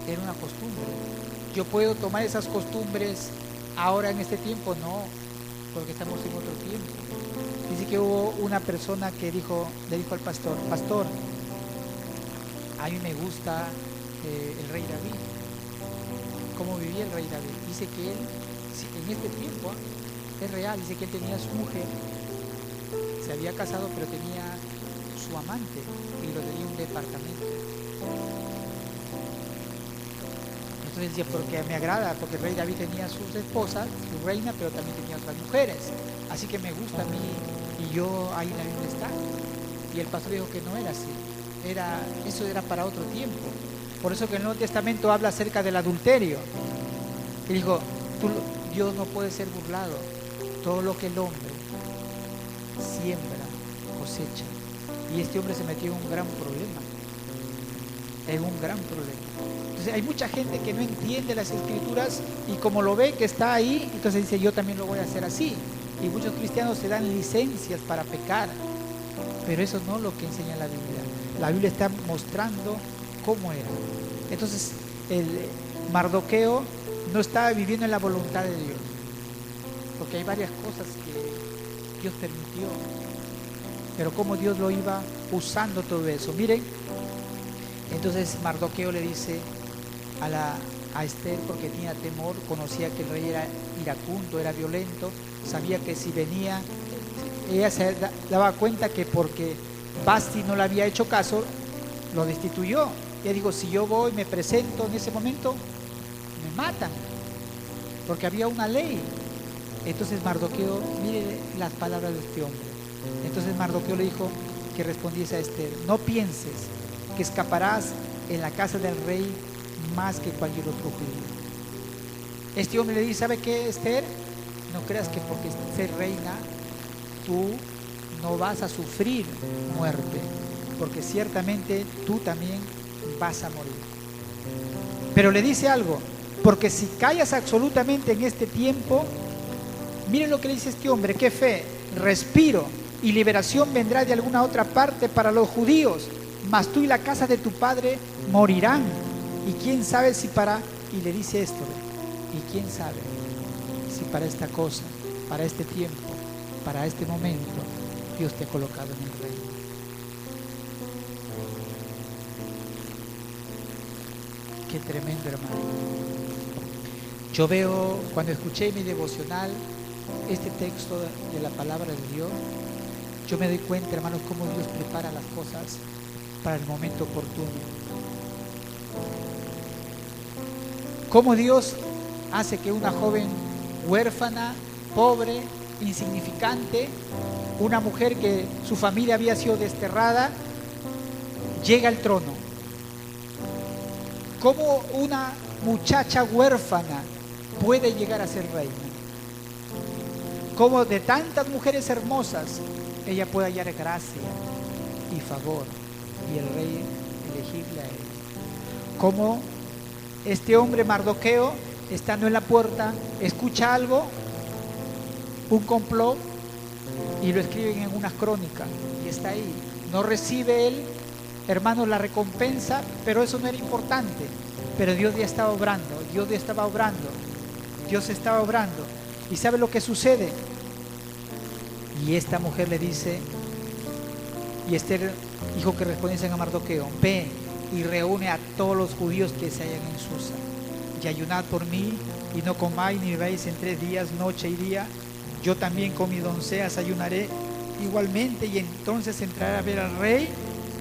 Speaker 1: Era una costumbre. ¿Yo puedo tomar esas costumbres ahora en este tiempo? No, porque estamos en otro tiempo. Dice que hubo una persona que le dijo al pastor: pastor, a mí me gusta el rey David. ¿Cómo vivía el rey David? Dice que él, en este tiempo, es real, dice que él tenía su mujer, se había casado, pero tenía su amante y lo tenía en un departamento. Entonces decía: porque me agrada, porque el rey David tenía sus esposas, su reina, pero también tenía otras mujeres, así que me gusta a mí, y yo ahí en la Biblia está. Y el pastor dijo que no era así, eso era para otro tiempo. Por eso que el Nuevo Testamento habla acerca del adulterio. Y dijo: Dios no puede ser burlado, todo lo que el hombre siembra, cosecha. Y este hombre se metió en un gran problema, Entonces hay mucha gente que no entiende las Escrituras, y como lo ve que está ahí, entonces dice: yo también lo voy a hacer así. Y muchos cristianos se dan licencias para pecar, pero eso no es lo que enseña la Biblia. La Biblia está mostrando cómo era. Entonces el Mardoqueo no estaba viviendo en la voluntad de Dios, porque hay varias cosas que Dios permitió, pero cómo Dios lo iba usando todo eso. Miren, entonces Mardoqueo le dice a Esther, porque tenía temor, conocía que el rey era iracundo, era violento, sabía que si venía, ella se daba cuenta que porque Vasti no le había hecho caso, lo destituyó. Ella dijo: si yo voy, me presento en ese momento, me matan, porque había una ley. Entonces Mardoqueo, mire las palabras de este hombre. Entonces Mardoqueo le dijo que respondiese a Esther: no pienses que escaparás en la casa del rey más que cualquier otro judío. Este hombre le dice: ¿sabe qué, Esther? No creas que porque ser reina tú no vas a sufrir muerte, porque ciertamente tú también vas a morir. Pero le dice algo: porque si callas absolutamente en este tiempo, miren lo que le dice este hombre: qué fe, respiro y liberación vendrá de alguna otra parte para los judíos, mas tú y la casa de tu padre morirán. Y quién sabe si y le dice esto: y quién sabe si para esta cosa, para este tiempo, para este momento, Dios te ha colocado en el reino. Qué tremendo, hermano. Yo veo, cuando escuché mi devocional, este texto de la palabra de Dios, yo me doy cuenta, hermanos, cómo Dios prepara las cosas para el momento oportuno. Cómo Dios hace que una joven huérfana, pobre, insignificante, una mujer que su familia había sido desterrada, llegue al trono. Cómo una muchacha huérfana puede llegar a ser reina. Cómo de tantas mujeres hermosas ella puede hallar gracia y favor, y el rey elegirle a ella. Cómo Este hombre Mardoqueo, estando en la puerta, escucha algo, un complot, y lo escriben en una crónica, y está ahí. No recibe él, hermanos, la recompensa, pero eso no era importante. Pero Dios ya estaba obrando, Dios ya estaba obrando, Dios estaba obrando. ¿Y sabe lo que sucede? Y esta mujer le dice, y Esther dijo que respondiesen a Mardoqueo: ve y reúne a todos los judíos que se hallan en Susa, y ayunad por mí, y no comáis ni bebáis en 3 días, noche y día. Yo también con mis doncellas ayunaré igualmente, y entonces entraré a ver al rey.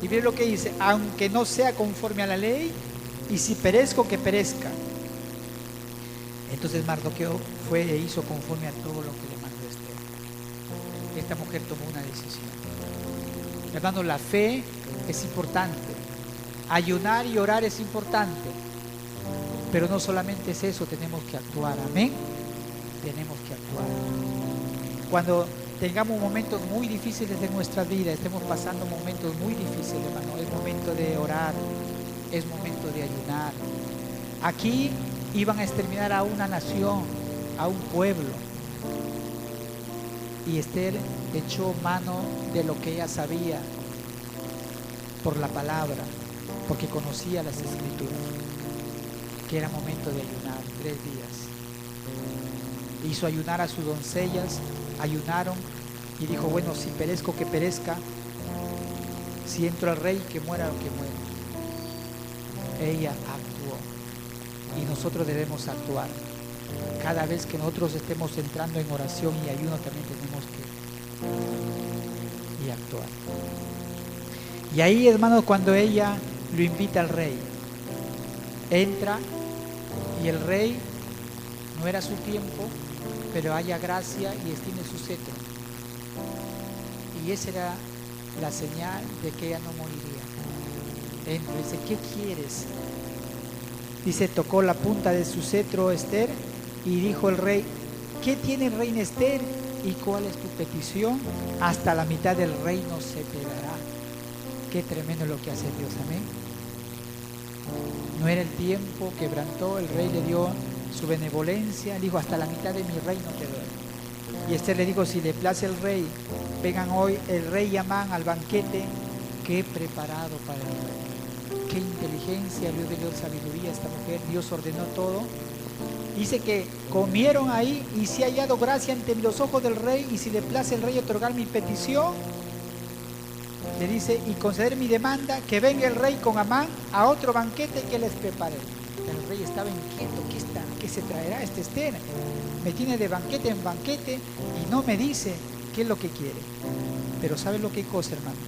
Speaker 1: Y ve lo que dice: aunque no sea conforme a la ley, y si perezco, que perezca. Entonces Mardoqueo fue e hizo conforme a todo lo que le mandó Esther. Esta mujer tomó una decisión. Hermanos, la fe es importante, ayunar y orar es importante, pero no solamente es eso, tenemos que actuar. Amén. Tenemos que actuar. Cuando tengamos momentos muy difíciles de nuestra vida, estemos pasando momentos muy difíciles, hermano, es momento de orar, es momento de ayunar. Aquí iban a exterminar a una nación, a un pueblo, y Esther echó mano de lo que ella sabía por la palabra, porque conocía las escrituras, que era momento de ayunar 3 días. Hizo ayunar a sus doncellas, ayunaron, y dijo: bueno, si perezco, que perezca, si entro al rey, que muera o que muera. Ella actuó, y nosotros debemos actuar. Cada vez que nosotros estemos entrando en oración y ayuno, también tenemos que actuar. Y ahí, hermanos, cuando ella lo invita al rey, entra, y el rey, no era su tiempo, pero haya gracia y extiende su cetro. Y esa era la señal de que ella no moriría. Entra y dice: ¿qué quieres? Dice: tocó la punta de su cetro Esther, y dijo el rey: ¿qué tiene reina Esther? ¿Y cuál es tu petición? Hasta la mitad del reino se te dará. Qué tremendo lo que hace Dios. Amén. No era el tiempo, quebrantó, el rey le dio su benevolencia, le dijo: hasta la mitad de mi reino te doy. Y Esther le dijo: si le place el rey, vengan hoy el rey y Amán al banquete que he preparado para el rey. Qué inteligencia, Dios le dio sabiduría a esta mujer. Dios ordenó todo. Dice que comieron ahí, y si ha hallado gracia ante los ojos del rey, y si le place el rey otorgar mi petición, le dice, y conceder mi demanda, que venga el rey con Amán a otro banquete que les prepare. El rey estaba inquieto: ¿qué se traerá este Esther? Me tiene de banquete en banquete y no me dice qué es lo que quiere. Pero ¿sabe lo que cosa, hermanos?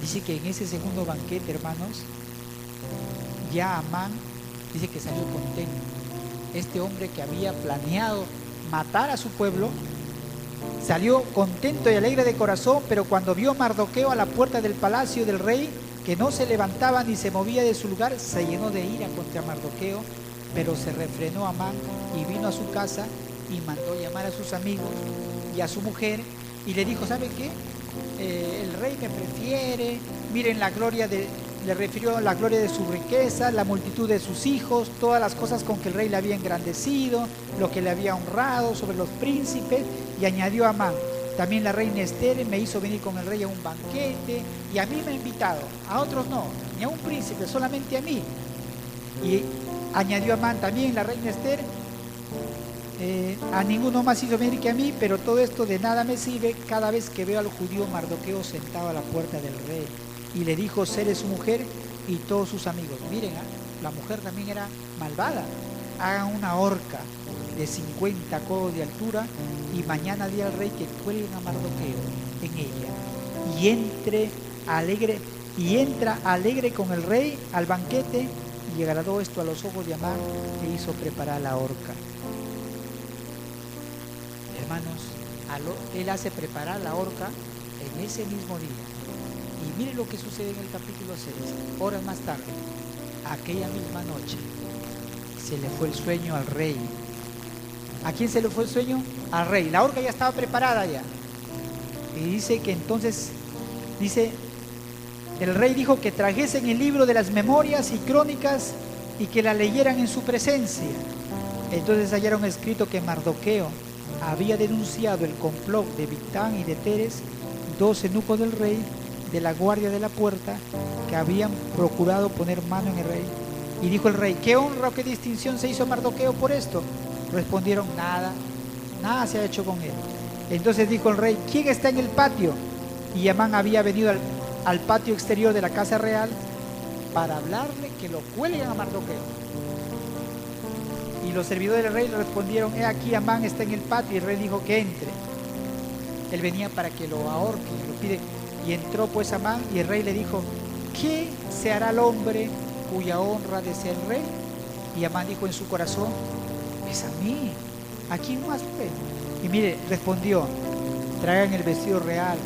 Speaker 1: Dice que en ese segundo banquete, hermanos, ya Amán dice que salió contento. Este hombre que había planeado matar a su pueblo salió contento y alegre de corazón, pero cuando vio a Mardoqueo a la puerta del palacio del rey, que no se levantaba ni se movía de su lugar, se llenó de ira contra Mardoqueo, pero se refrenó Amán y vino a su casa y mandó llamar a sus amigos y a su mujer, y le dijo: ¿sabe qué? El rey me prefiere, miren la gloria le refirió la gloria de su riqueza, la multitud de sus hijos, todas las cosas con que el rey le había engrandecido, lo que le había honrado sobre los príncipes, y añadió a Amán: también la reina Esther me hizo venir con el rey a un banquete, y a mí me ha invitado, a otros no, ni a un príncipe, solamente a mí. Y añadió Amán: también la reina Esther a ninguno más hizo venir que a mí, pero todo esto de nada me sirve cada vez que veo al judío Mardoqueo sentado a la puerta del rey. Y le dijo Zeres su mujer y todos sus amigos: miren, la mujer también era malvada, hagan una horca de 50 codos de altura, y mañana di al rey que cuelguen a Mardoqueo en ella, y entra alegre con el rey al banquete. Y agradó esto a los ojos de Amán, e hizo preparar la horca. Hermanos, él hace preparar la horca en ese mismo día. Y mire lo que sucede en el capítulo 6. Horas más tarde, aquella misma noche, se le fue el sueño al rey. ¿A quién se le fue el sueño? Al rey. La horca ya estaba preparada ya. Y dice que entonces, el rey dijo que trajesen el libro de las memorias y crónicas y que la leyeran en su presencia. Entonces hallaron escrito que Mardoqueo había denunciado el complot de Bigtán y de Teres, dos eunucos del rey, de la guardia de la puerta, que habían procurado poner mano en el rey. Y dijo el rey: ¿qué honra o qué distinción se hizo a Mardoqueo por esto? Respondieron: nada, nada se ha hecho con él. Entonces dijo el rey: ¿quién está en el patio? Y Amán había venido al patio exterior de la casa real para hablarle que lo cuelguen a Mardoqueo. Y los servidores del rey le respondieron: he aquí, Amán está en el patio. Y el rey dijo que entre. Él venía para que lo ahorque, lo pide. Y entró pues Amán, y el rey le dijo: ¿qué se hará al hombre cuya honra desea el rey? Y Amán dijo en su corazón: es a mí, ¿a quién más fue? Y mire, respondió: traigan el vestido real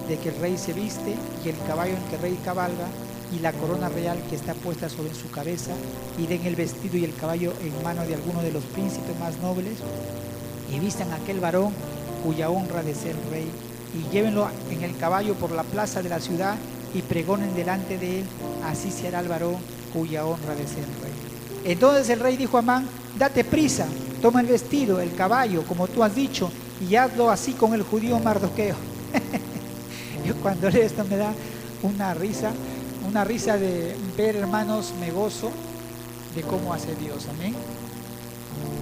Speaker 1: de que el rey se viste, y el caballo en que el rey cabalga, y la corona real que está puesta sobre su cabeza, y den el vestido y el caballo en mano de alguno de los príncipes más nobles, y vistan a aquel varón cuya honra desea el rey, y llévenlo en el caballo por la plaza de la ciudad, y pregonen delante de él: así se hará el varón cuya honra desea el rey. Entonces el rey dijo a Amán: date prisa, toma el vestido, el caballo, como tú has dicho, y hazlo así con el judío Mardoqueo. Yo cuando leo esto me da una risa de ver, hermanos, me gozo de cómo hace Dios, amén.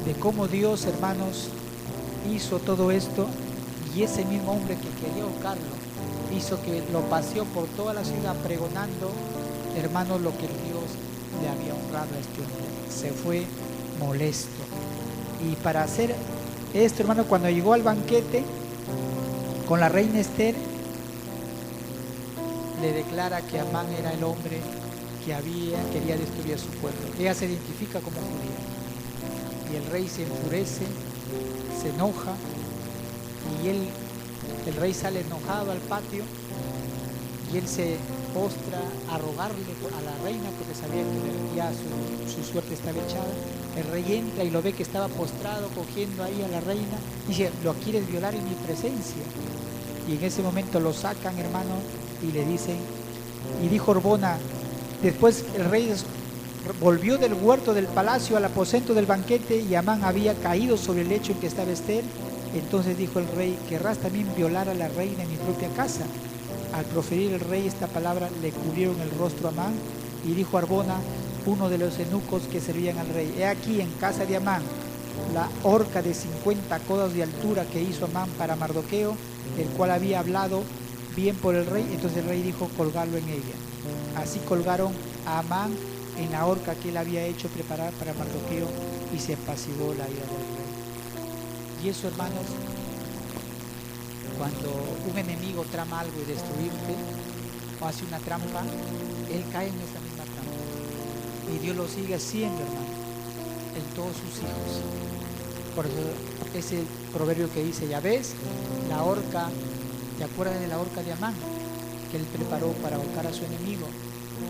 Speaker 1: De cómo Dios, hermanos, hizo todo esto, y ese mismo hombre que quería ahorcarlo hizo que lo paseó por toda la ciudad pregonando, hermanos, lo que Dios le había honrado a este hombre. Se fue molesto. Y para hacer esto, hermano, cuando llegó al banquete con la reina Esther, le declara que Amán era el hombre que quería destruir a su pueblo. Ella se identifica como judía. Y el rey se enfurece, se enoja, y el rey sale enojado al patio, y él se postra a rogarle a la reina, porque sabía que ya su suerte estaba echada. El rey entra y lo ve que estaba postrado, cogiendo ahí a la reina, y dice: lo quieres violar en mi presencia. Y en ese momento lo sacan, hermano, y le dicen, y dijo Orbona: después el rey volvió del huerto del palacio al aposento del banquete, y Amán había caído sobre el lecho en que estaba Esther. Entonces dijo el rey: ¿querrás también violar a la reina en mi propia casa? Al proferir el rey esta palabra, le cubrieron el rostro a Amán, y dijo Arbona, uno de los eunucos que servían al rey: he aquí en casa de Amán la horca de 50 codos de altura que hizo Amán para Mardoqueo, el cual había hablado bien por el rey. Entonces el rey dijo: colgarlo en ella. Así colgaron a Amán en la horca que él había hecho preparar para Mardoqueo, y se apaciguó la ira del rey. Y eso, hermanos, cuando un enemigo trama algo y destruirte, o hace una trampa, él cae en esa misma trampa. Y Dios lo sigue haciendo, hermano, en todos sus hijos. Por eso ese proverbio que dice: ya ves, la horca, ¿te acuerdas de la horca de Amán? Que él preparó para ahorcar a su enemigo,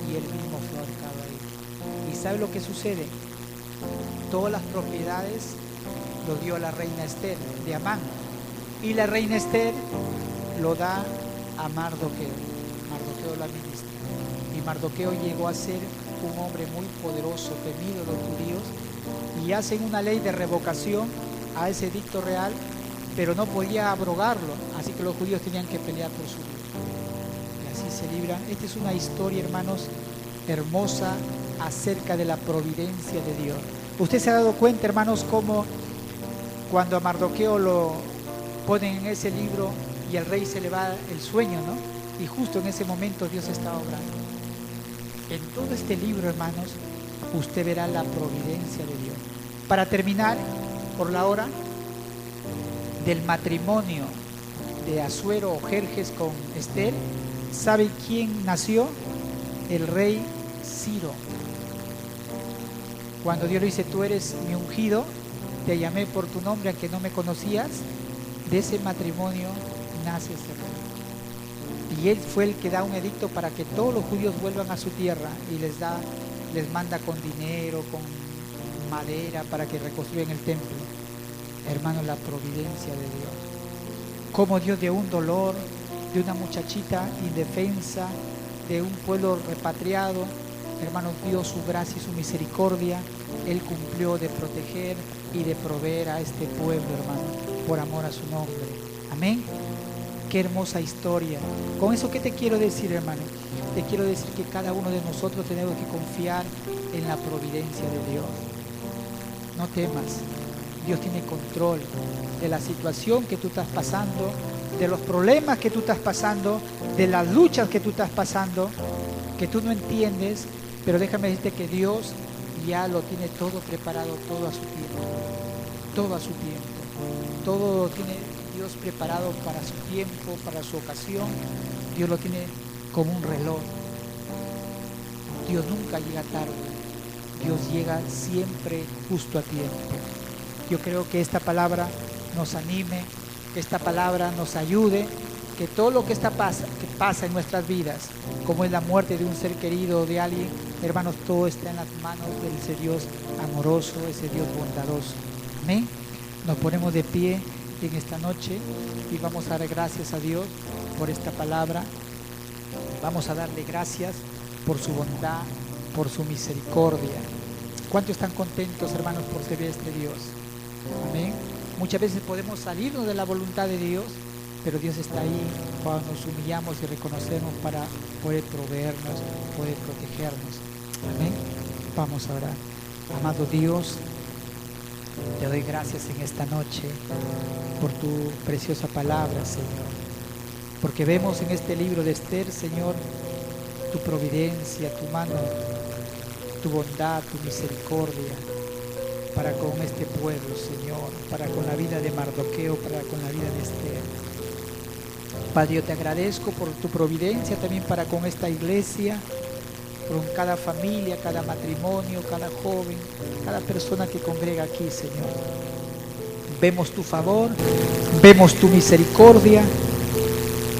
Speaker 1: y él mismo fue ahorcado ahí. ¿Y sabe lo que sucede? Todas las propiedades lo dio a la reina Esther de Amán, y la reina Esther lo da a Mardoqueo. Mardoqueo la ministra, y Mardoqueo llegó a ser un hombre muy poderoso, temido de los judíos, y hacen una ley de revocación a ese edicto real, pero no podía abrogarlo, así que los judíos tenían que pelear por su vida. Y así se libran. Esta es una historia, hermanos, hermosa acerca de la providencia de Dios. Usted se ha dado cuenta, hermanos, cómo cuando a Mardoqueo lo ponen en ese libro y al rey se le va el sueño, ¿no? Y justo en ese momento Dios está obrando. En todo este libro, hermanos, usted verá la providencia de Dios. Para terminar, por la hora, del matrimonio de Asuero o Jerjes con Esther, ¿sabe quién nació? El rey Ciro. Cuando Dios le dice: tú eres mi ungido, te llamé por tu nombre aunque no me conocías, de ese matrimonio nace ese rey. Y él fue el que da un edicto para que todos los judíos vuelvan a su tierra, y les manda con dinero, con madera, para que reconstruyan el templo. Hermanos, la providencia de Dios. Como Dios, de un dolor, de una muchachita indefensa, de un pueblo repatriado, hermanos, dio su gracia y su misericordia. Él cumplió de proteger y de proveer a este pueblo, hermano, por amor a su nombre. Amén. Qué hermosa historia. Con eso, ¿qué te quiero decir, hermano? Te quiero decir que cada uno de nosotros tenemos que confiar en la providencia de Dios. No temas. Dios tiene control de la situación que tú estás pasando, de los problemas que tú estás pasando, de las luchas que tú estás pasando, que tú no entiendes, pero déjame decirte que Dios ya lo tiene todo preparado, todo a su tiempo, todo a su tiempo, todo lo tiene Dios preparado para su tiempo, para su ocasión. Dios lo tiene como un reloj. Dios nunca llega tarde, Dios llega siempre justo a tiempo. Yo creo que esta palabra nos anime, que esta palabra nos ayude, que todo lo que pasa en nuestras vidas, como es la muerte de un ser querido o de alguien, hermanos, todo está en las manos de ese Dios amoroso, ese Dios bondadoso. Amén. Nos ponemos de pie en esta noche y vamos a dar gracias a Dios por esta palabra. Vamos a darle gracias por su bondad, por su misericordia. ¿Cuántos están contentos, hermanos, por servir a este Dios? Amén. Muchas veces podemos salirnos de la voluntad de Dios, pero Dios está ahí cuando nos humillamos y reconocemos para poder proveernos, poder protegernos. Amén. Vamos a orar. Amado Dios, te doy gracias en esta noche por tu preciosa palabra, Señor, porque vemos en este libro de Esther, Señor, tu providencia, tu mano, tu bondad, tu misericordia para con este pueblo, Señor, para con la vida de Mardoqueo, para con la vida de Esther. Padre, yo te agradezco por tu providencia también para con esta iglesia, con cada familia, cada matrimonio, cada joven, cada persona que congrega aquí, Señor. Vemos tu favor, vemos tu misericordia,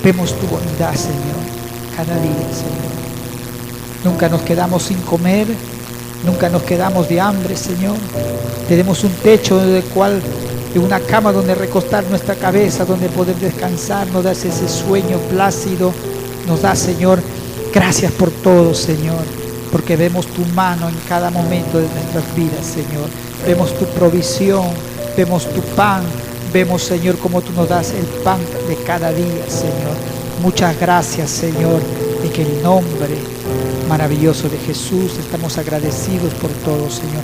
Speaker 1: vemos tu bondad, Señor, cada día, Señor. Nunca nos quedamos sin comer, nunca nos quedamos de hambre, Señor. Tenemos un techo de una cama donde recostar nuestra cabeza, donde poder descansar. Nos das ese sueño plácido. Nos das, Señor, gracias por todo, Señor, porque vemos tu mano en cada momento de nuestras vidas, Señor. Vemos tu provisión, vemos tu pan, vemos, Señor, cómo tú nos das el pan de cada día, Señor. Muchas gracias, Señor, en el nombre maravilloso de Jesús estamos agradecidos por todo, Señor.